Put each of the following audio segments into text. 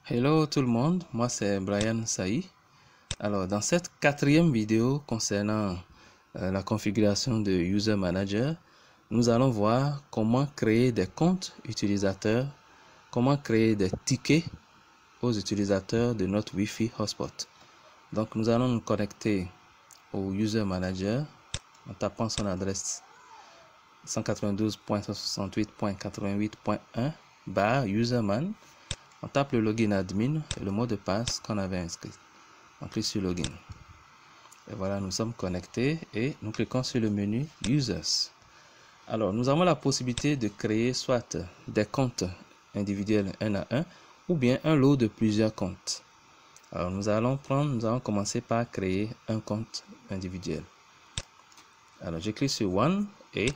Hello tout le monde, moi c'est Brian Saï. Alors dans cette quatrième vidéo concernant la configuration de User Manager, nous allons voir comment créer des comptes utilisateurs, comment créer des tickets aux utilisateurs de notre Wi-Fi hotspot. Donc nous allons nous connecter au User Manager en tapant son adresse 192.168.88.1/userman. On tape le login admin et le mot de passe qu'on avait inscrit. On clique sur login. Et voilà, nous sommes connectés et nous cliquons sur le menu users. Alors, nous avons la possibilité de créer soit des comptes individuels 1 à 1 ou bien un lot de plusieurs comptes. Alors, nous allons commencer par créer un compte individuel. Alors, je clique sur One et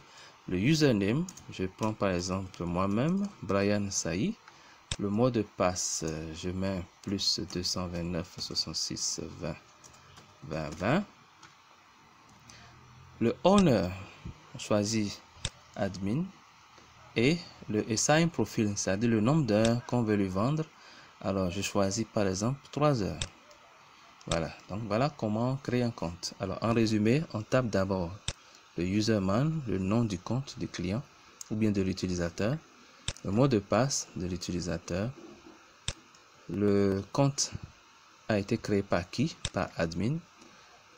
le username, je prends par exemple moi-même, Brian Saï. Le mot de passe, je mets plus 229 66 20 20 20. Le owner, on choisit admin et le assign profile, c'est-à-dire le nombre d'heures qu'on veut lui vendre. Alors, je choisis par exemple 3 heures. Voilà, donc voilà comment créer un compte. Alors, en résumé, on tape d'abord le userman, le nom du compte du client ou bien de l'utilisateur, le mot de passe de l'utilisateur. Le compte a été créé par qui? Par admin.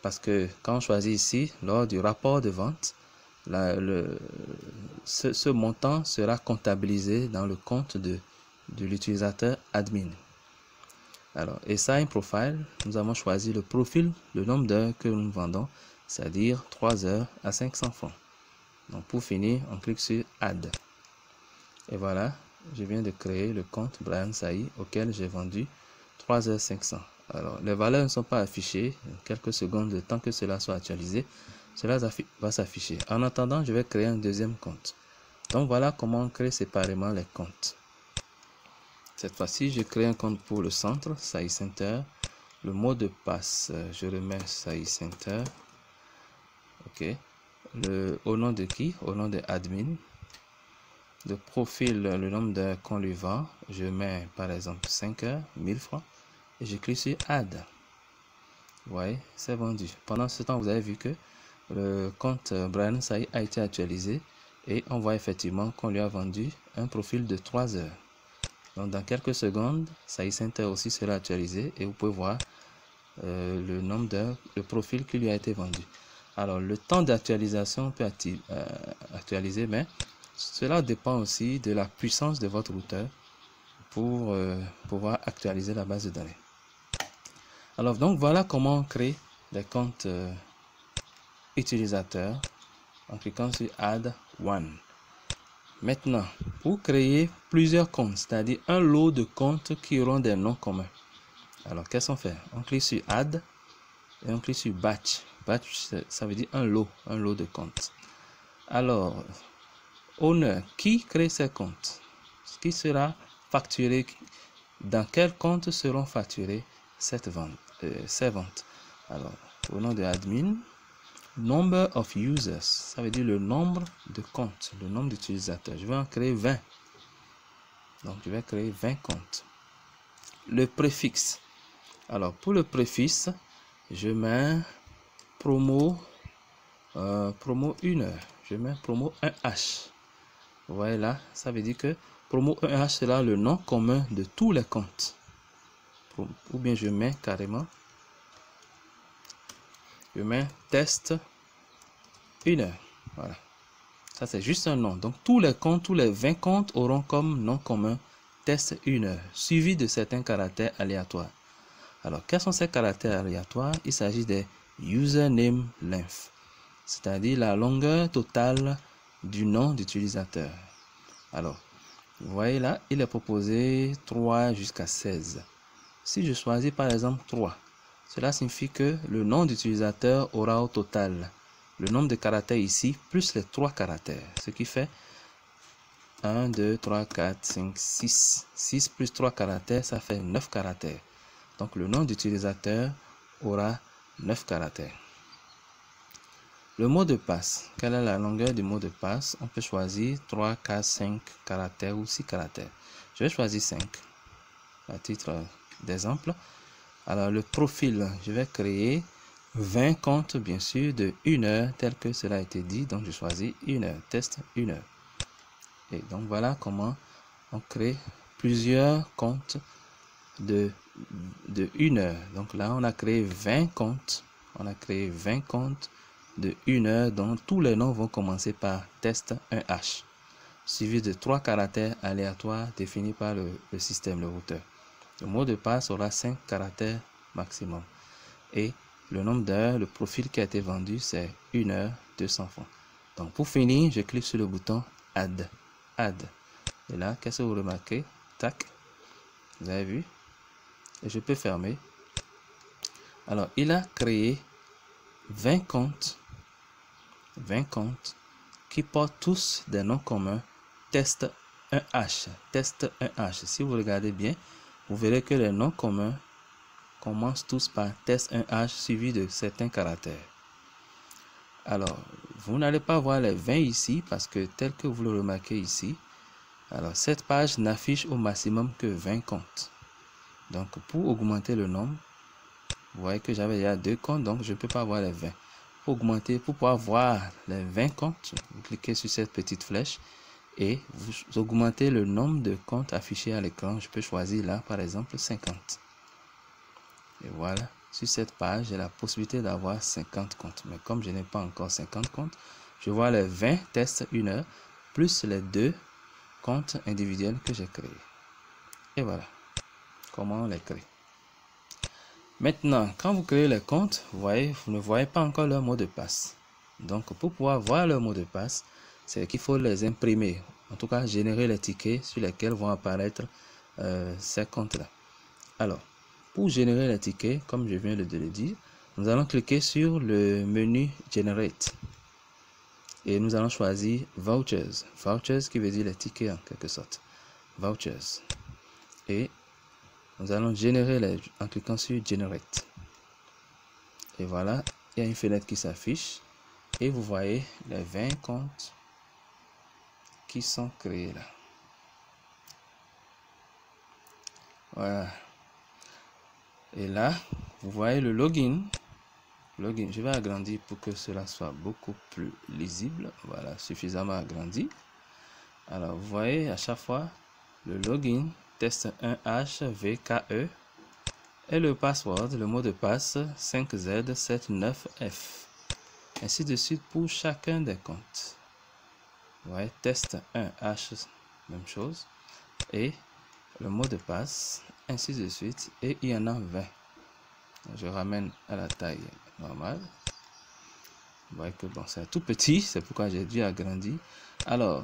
Parce que quand on choisit ici, lors du rapport de vente, ce montant sera comptabilisé dans le compte de l'utilisateur admin. Alors, assign profile, nous avons choisi le profil, le nombre d'heures que nous vendons, c'est-à-dire 3 heures à 500 francs. Donc, pour finir, on clique sur add. Et voilà, je viens de créer le compte Brian Saï auquel j'ai vendu 3 heures 500. Alors, les valeurs ne sont pas affichées. Quelques secondes, le temps que cela soit actualisé, cela va s'afficher. En attendant, je vais créer un deuxième compte. Donc, voilà comment on crée séparément les comptes. Cette fois-ci, je crée un compte pour le centre, Saï Center. Le mot de passe, je remets Saï Center. OK. Au nom de qui? Au nom de admin. De profil, le nombre d'heures qu'on lui vend, je mets par exemple 5 heures, 1000 francs et je clique sur add. Vous voyez, c'est vendu. Pendant ce temps, vous avez vu que le compte Brian Saï a été actualisé et on voit effectivement qu'on lui a vendu un profil de 3 heures. Donc dans quelques secondes, Saï Center aussi sera actualisé et vous pouvez voir le nombre d'heures, le profil qui lui a été vendu. Alors le temps d'actualisation peut actualiser, mais cela dépend aussi de la puissance de votre routeur pour pouvoir actualiser la base de données. Alors donc voilà comment on crée des comptes utilisateurs en cliquant sur Add One. Maintenant, pour créer plusieurs comptes, c'est-à-dire un lot de comptes qui auront des noms communs. Alors qu'est-ce qu'on fait? On clique sur Add et on clique sur Batch. Batch, ça veut dire un lot de comptes. Alors, owner, qui crée ces comptes? Qui sera facturé? Dans quel compte seront facturées ces ventes? Alors, au nom de admin, number of users, ça veut dire le nombre de comptes, le nombre d'utilisateurs. Je vais en créer 20. Donc, je vais créer 20 comptes. Le préfixe. Alors, pour le préfixe, je mets promo 1 heure. Je mets promo 1H. Vous voyez là, ça veut dire que promo 1H sera le nom commun de tous les comptes. Ou bien je mets carrément, je mets test 1 heure. Voilà. Ça c'est juste un nom. Donc tous les comptes, tous les 20 comptes auront comme nom commun test 1 heure, suivi de certains caractères aléatoires. Alors quels sont ces caractères aléatoires? Il s'agit des username length, c'est-à-dire la longueur totale du nom d'utilisateur. Alors, vous voyez là, il est proposé 3 jusqu'à 16. Si je choisis par exemple 3, cela signifie que le nom d'utilisateur aura au total le nombre de caractères ici plus les 3 caractères. Ce qui fait 1, 2, 3, 4, 5, 6. 6 plus 3 caractères, ça fait 9 caractères. Donc le nom d'utilisateur aura 9 caractères. Le mot de passe. Quelle est la longueur du mot de passe? On peut choisir 3, 4, 5 caractères ou 6 caractères. Je vais choisir 5. à titre d'exemple. Alors, le profil, je vais créer 20 comptes, bien sûr, de 1 heure, tel que cela a été dit. Donc, je choisis 1 heure, test 1 heure. Et donc, voilà comment on crée plusieurs comptes de 1 heure. Donc, là, on a créé 20 comptes. On a créé 20 comptes de 1 heure, dont tous les noms vont commencer par test 1H, suivi de 3 caractères aléatoires définis par le système, le routeur. Le mot de passe aura 5 caractères maximum. Et le nombre d'heures, le profil qui a été vendu, c'est 1 heure, 200 francs. Donc, pour finir, je clique sur le bouton Add. Add. Et là, qu'est-ce que vous remarquez? Tac. Vous avez vu? Et je peux fermer. Alors, il a créé 20 comptes qui portent tous des noms communs test 1H. Test 1H. Si vous regardez bien, vous verrez que les noms communs commencent tous par test 1H suivi de certains caractères. Alors, vous n'allez pas voir les 20 ici parce que tel que vous le remarquez ici, alors cette page n'affiche au maximum que 20 comptes. Donc, pour augmenter le nombre, vous voyez que j'avais déjà 2 comptes, donc je ne peux pas voir les 20. Pour augmenter, pour pouvoir voir les 20 comptes, vous cliquez sur cette petite flèche et vous augmentez le nombre de comptes affichés à l'écran. Je peux choisir là, par exemple, 50. Et voilà, sur cette page, j'ai la possibilité d'avoir 50 comptes. Mais comme je n'ai pas encore 50 comptes, je vois les 20 tests 1 heure, plus les 2 comptes individuels que j'ai créés. Et voilà comment on les crée. Maintenant, quand vous créez les comptes, vous ne voyez pas encore leur mot de passe. Donc, pour pouvoir voir leur mot de passe, c'est qu'il faut les imprimer. En tout cas, générer les tickets sur lesquels vont apparaître ces comptes-là. Alors, pour générer les tickets, comme je viens de le dire, nous allons cliquer sur le menu Generate. Et nous allons choisir Vouchers. Vouchers qui veut dire les tickets en quelque sorte. Vouchers. Et nous allons générer en cliquant sur Generate. Et voilà, il y a une fenêtre qui s'affiche. Et vous voyez les 20 comptes qui sont créés là. Voilà. Et là, vous voyez le login. Je vais agrandir pour que cela soit beaucoup plus lisible. Voilà, suffisamment agrandi. Alors, vous voyez à chaque fois le login, test 1H VKE et le password, le mot de passe 5Z79F. Ainsi de suite pour chacun des comptes. Vous voyez, test 1H, même chose. Et le mot de passe, ainsi de suite. Et il y en a 20. Je ramène à la taille normale. Vous voyez que bon, c'est tout petit, c'est pourquoi j'ai dû agrandir. Alors,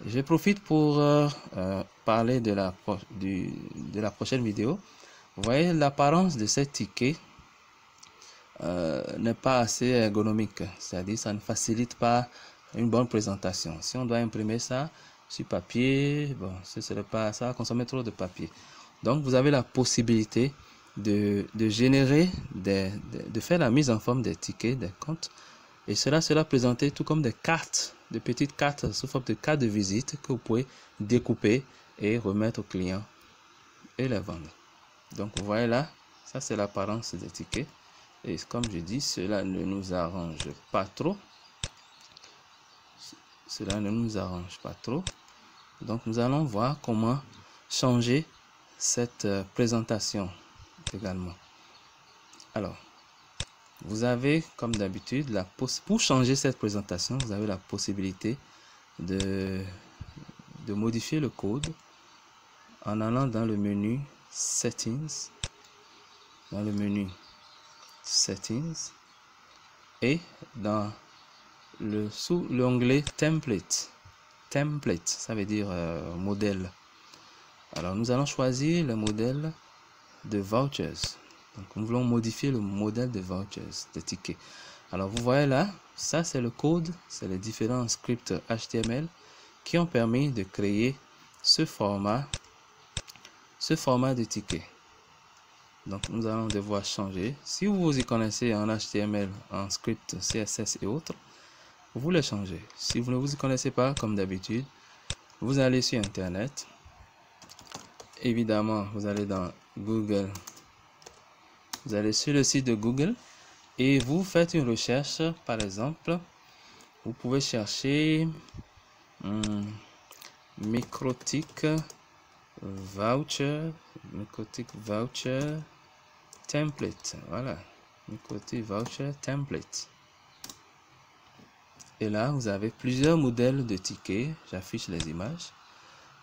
je profite pour parler de la prochaine vidéo. Vous voyez, l'apparence de ces tickets n'est pas assez ergonomique. C'est-à-dire, ça ne facilite pas une bonne présentation. Si on doit imprimer ça sur papier, bon, ça va consommer trop de papier. Donc, vous avez la possibilité de générer, de faire la mise en forme des tickets, des comptes. Et cela sera présenté tout comme des cartes, de petites cartes sous forme de cartes de visite que vous pouvez découper et remettre au client et les vendre. Donc, vous voyez là, ça c'est l'apparence des tickets. Et comme je dis, cela ne nous arrange pas trop. Cela ne nous arrange pas trop. Donc, nous allons voir comment changer cette présentation également. Alors, vous avez, comme d'habitude, pour changer cette présentation, vous avez la possibilité de modifier le code en allant dans le menu Settings, et dans sous l'onglet Template. Template, ça veut dire modèle. Alors, nous allons choisir le modèle de vouchers. Donc, nous voulons modifier le modèle de vouchers, de tickets. Alors, vous voyez là, ça c'est le code, c'est les différents scripts HTML qui ont permis de créer ce format de ticket. Donc, nous allons devoir changer. Si vous y connaissez en HTML, en script CSS et autres, vous les changez. Si vous ne vous y connaissez pas, comme d'habitude, vous allez sur Internet évidemment, vous allez dans Google. Vous allez sur le site de Google et vous faites une recherche. Par exemple, vous pouvez chercher Microtik Voucher Template. Voilà, Microtik Voucher Template. Et là, vous avez plusieurs modèles de tickets. J'affiche les images.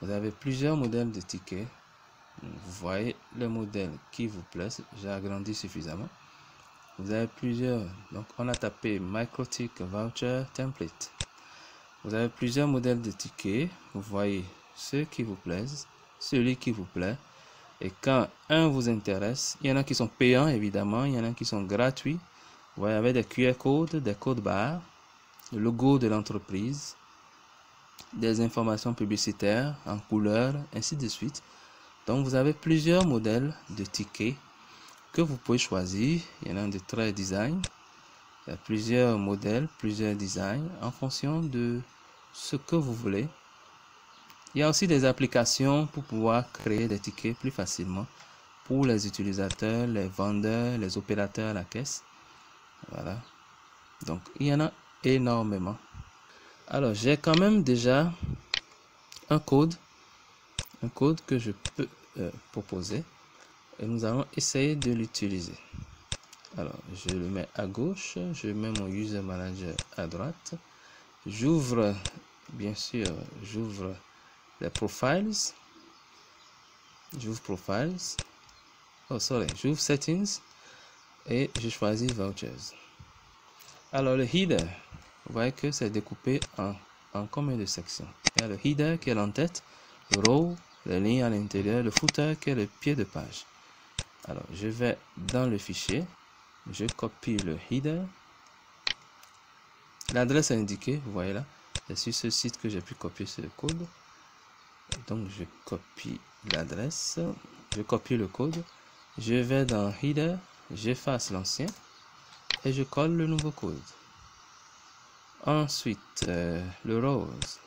Vous avez plusieurs modèles de tickets. Vous voyez le modèle qui vous plaît. J'ai agrandi suffisamment. Vous avez plusieurs. Donc, on a tapé Microtik Voucher Template. Vous avez plusieurs modèles de tickets. Vous voyez ceux qui vous plaisent, celui qui vous plaît. Et quand un vous intéresse, il y en a qui sont payants, évidemment. Il y en a qui sont gratuits. Vous voyez, avec des QR codes, des codes barres, le logo de l'entreprise, des informations publicitaires en couleur, ainsi de suite. Donc, vous avez plusieurs modèles de tickets que vous pouvez choisir. Il y en a de très design. Il y a plusieurs modèles, plusieurs designs en fonction de ce que vous voulez. Il y a aussi des applications pour pouvoir créer des tickets plus facilement pour les utilisateurs, les vendeurs, les opérateurs à la caisse. Voilà. Donc, il y en a énormément. Alors, j'ai quand même déjà un code que je peux proposer et nous allons essayer de l'utiliser. Alors, je le mets à gauche, je mets mon user manager à droite. J'ouvre, bien sûr, j'ouvre les profiles. J'ouvre profiles. Oh, sorry, j'ouvre settings et je choisis vouchers. Alors, le header, vous voyez que c'est découpé en combien de sections? Il y a le header qui est l'entête, le row, les lignes à l'intérieur, le footer qui est le pied de page. Alors, je vais dans le fichier, je copie le header. L'adresse est indiquée, vous voyez là. C'est sur ce site que j'ai pu copier ce code. Donc, je copie l'adresse, je copie le code, je vais dans header, j'efface l'ancien et je colle le nouveau code. Ensuite, le rose,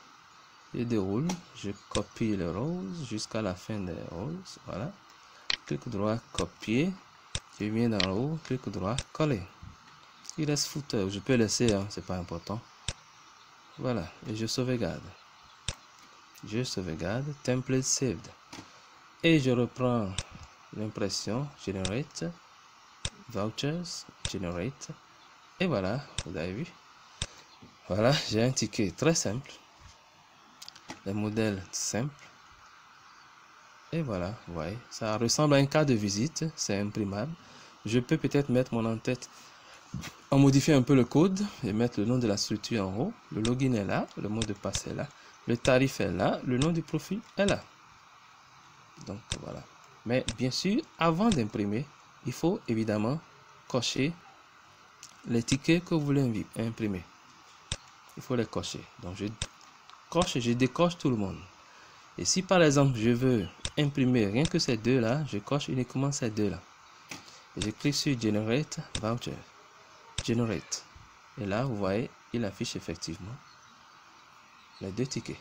je déroule, je copie le rose jusqu'à la fin des roses. Voilà. Clic droit, copier. Je viens dans le haut, clic droit, coller. Il reste footer, je peux laisser, hein, c'est pas important. Voilà, et je sauvegarde. Je sauvegarde, template saved. Et je reprends l'impression, generate, vouchers, generate. Et voilà, vous avez vu. Voilà, j'ai un ticket très simple. Les modèles simples. Et voilà, vous voyez, ça ressemble à un cas de visite, c'est imprimable. Je peux peut-être mettre mon en-tête, en modifier un peu le code et mettre le nom de la structure en haut. Le login est là, le mot de passe est là, le tarif est là, le nom du profil est là. Donc voilà. Mais bien sûr, avant d'imprimer, il faut évidemment cocher les tickets que vous voulez imprimer. Il faut les cocher. Donc je coche et je décoche tout le monde. Et si par exemple je veux imprimer rien que ces deux là, je coche uniquement ces deux là. Et je clique sur Generate Voucher. Generate. Et là, vous voyez, il affiche effectivement les deux tickets.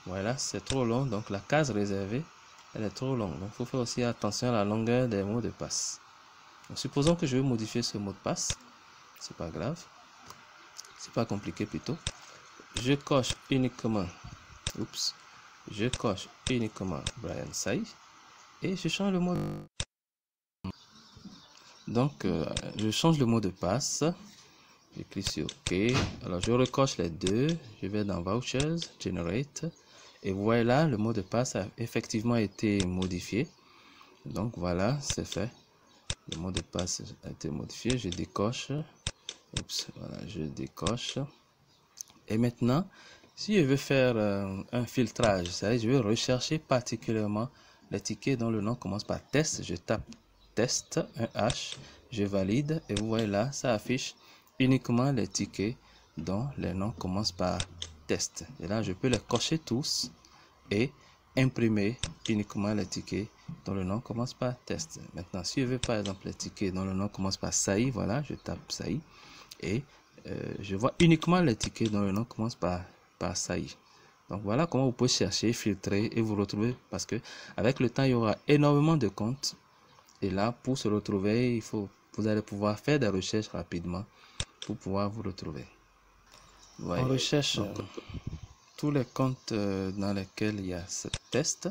Voilà, c'est trop long. Donc la case réservée, elle est trop longue. Donc il faut faire aussi attention à la longueur des mots de passe. Donc, supposons que je veux modifier ce mot de passe. C'est pas grave. C'est pas compliqué plutôt. Je coche uniquement. Oups. Je coche uniquement Brian Say et je change le mot. Donc, je change le mot de passe. Je clique sur OK. Alors, je recoche les deux. Je vais dans Vouchers, Generate. Et voilà, le mot de passe a effectivement été modifié. Donc, voilà, c'est fait. Le mot de passe a été modifié. Je décoche. Oups, voilà, je décoche. Et maintenant, si je veux faire un filtrage, c'est-à-dire je veux rechercher particulièrement les tickets dont le nom commence par test, je tape test, un H, je valide et vous voyez là, ça affiche uniquement les tickets dont les noms commencent par test. Et là, je peux les cocher tous et imprimer uniquement les tickets dont le nom commence par test. Maintenant, si je veux par exemple les tickets dont le nom commence par SAI, voilà, je tape SAI et je vois uniquement les tickets dont le nom commence par SAI. Donc voilà comment vous pouvez chercher, filtrer et vous retrouver, parce que avec le temps il y aura énormément de comptes et là pour se retrouver vous allez pouvoir faire des recherches rapidement pour pouvoir vous retrouver. On recherche tous les comptes dans lesquels il y a ce test,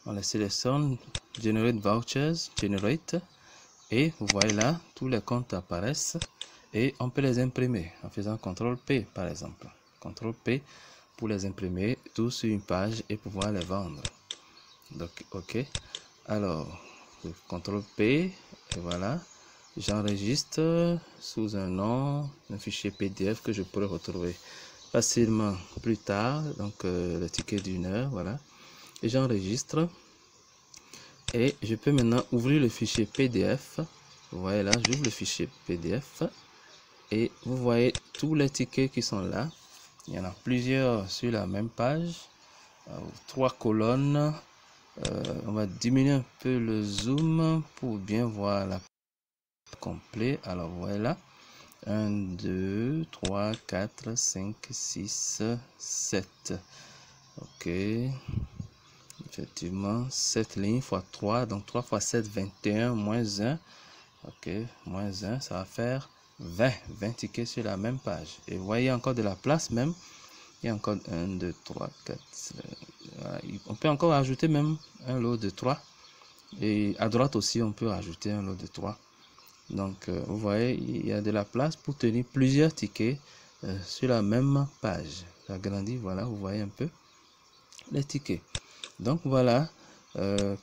on les sélectionne, Generate Vouchers, Generate, et vous voyez là, tous les comptes apparaissent et on peut les imprimer en faisant CTRL P par exemple. CTRL P pour les imprimer tous sur une page et pouvoir les vendre. Donc, ok. Alors, CTRL P et voilà. J'enregistre sous un nom, un fichier PDF que je pourrais retrouver facilement plus tard. Donc, le ticket d'une heure, voilà. Et j'enregistre. Et je peux maintenant ouvrir le fichier PDF. Vous voyez là, j'ouvre le fichier PDF. Et vous voyez tous les tickets qui sont là. Il y en a plusieurs sur la même page. 3 colonnes. On va diminuer un peu le zoom pour bien voir la complet. Alors voilà. 1, 2, 3, 4, 5, 6, 7. Ok. Effectivement, 7 lignes x 3. Donc 3 x 7, 21, moins 1. Ok, moins 1, ça va faire 20 tickets sur la même page. Et vous voyez encore de la place même. Il y a encore 1, 2, 3, 4. Voilà. On peut encore ajouter même un lot de 3. Et à droite aussi, on peut ajouter un lot de 3. Donc, vous voyez, il y a de la place pour tenir plusieurs tickets sur la même page. J'agrandis, voilà, vous voyez un peu les tickets. Donc, voilà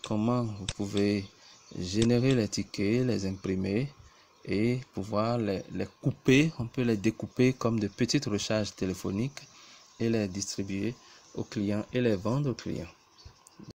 comment vous pouvez générer les tickets, les imprimer et pouvoir les couper. On peut les découper comme de petites recharges téléphoniques et les distribuer aux clients et les vendre aux clients.